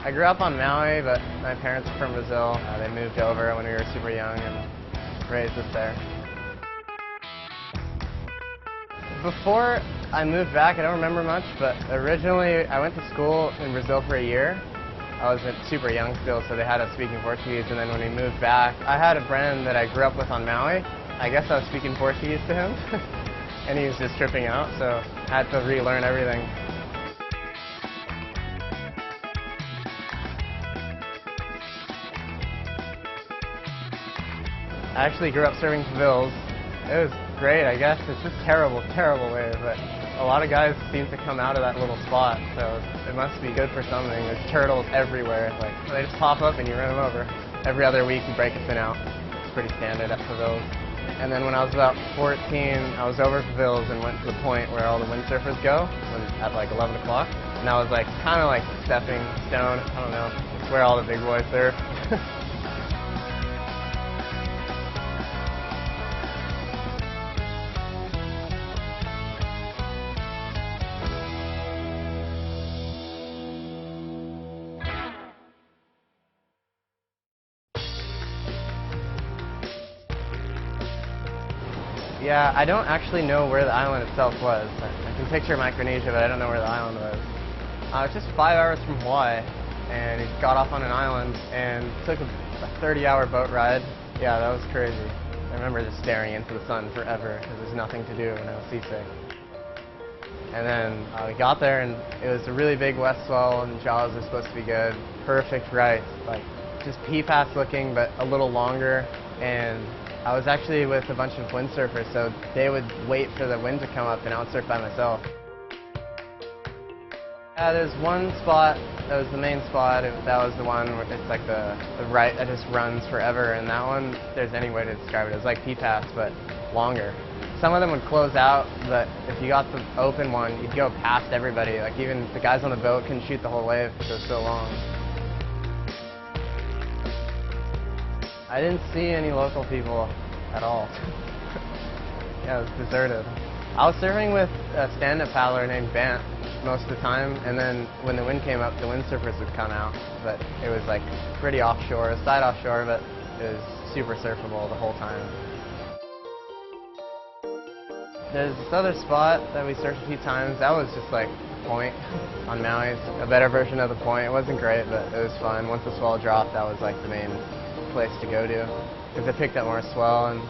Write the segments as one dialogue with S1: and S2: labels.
S1: I grew up on Maui, but my parents are from Brazil. They moved over when we were super young and raised us there. Before I moved back, I don't remember much, but originally I went to school in Brazil for a year. I was super young still, so they had us speaking Portuguese, and then when we moved back, I had a friend that I grew up with on Maui. I guess I was speaking Portuguese to him, and he was just tripping out, so I had to relearn everything. I actually grew up surfing VIDS. It was great, I guess. It's just terrible, terrible wave, but a lot of guys seem to come out of that little spot, so it must be good for something. There's turtles everywhere. Like, they just pop up and you run them over. Every other week you break a fin out. It's pretty standard at VIDS. And then when I was about 14, I was over at VIDS and went to the point where all the windsurfers go at like 11 o'clock. And that was like kind of like stepping stone. I don't know. It's where all the big boys surf. Yeah, I don't actually know where the island itself was. I can picture Micronesia, but I don't know where the island was. It's just 5 hours from Hawaii, and he got off on an island and took a 30-hour boat ride. Yeah, that was crazy. I remember just staring into the sun forever because there's nothing to do when I was seasick. And then we got there, and it was a really big west swell, and jaws are supposed to be good. Perfect right, like just pea-pass looking, but a little longer. And I was actually with a bunch of windsurfers, so they would wait for the wind to come up and I would surf by myself. There's one spot, that was the main spot, that was the one where it's like the right that just runs forever, and that one, if there's any way to describe it, it was like P-Pass, but longer. Some of them would close out, but if you got the open one, you'd go past everybody. Like even the guys on the boat couldn't shoot the whole wave because it was so long. I didn't see any local people at all. Yeah, it was deserted. I was surfing with a stand-up paddler named Bant most of the time, and then when the wind came up, the windsurfers would come out. But it was like pretty offshore, side offshore, but it was super surfable the whole time. There's this other spot that we surfed a few times. That was just like Point on Maui. It's a better version of the Point. It wasn't great, but it was fun. Once the swell dropped, that was like the main place to go to, because it picked up more swell, and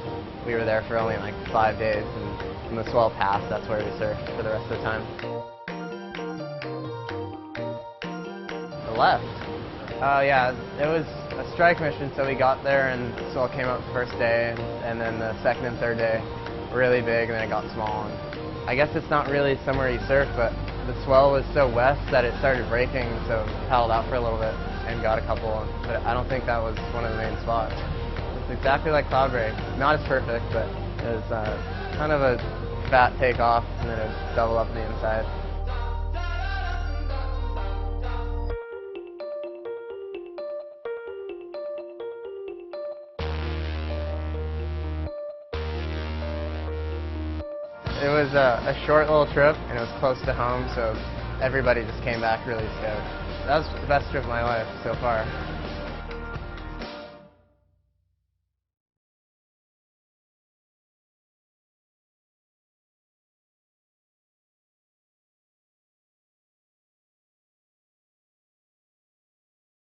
S1: we were there for only like 5 days, and when the swell passed, that's where we surfed for the rest of the time. The left. Yeah, it was a strike mission, so we got there and the swell came up the first day, and then the second and third day were really big, and then it got small. And I guess it's not really somewhere you surf, but the swell was so west that it started breaking, so I paddled out for a little bit and got a couple, but I don't think that was one of the main spots. It's exactly like Cloudbreak. Not as perfect, but it was kind of a fat takeoff, and then it would double up on the inside. It was a short little trip, and it was close to home, so everybody just came back really stoked. That was the best trip of my life so far.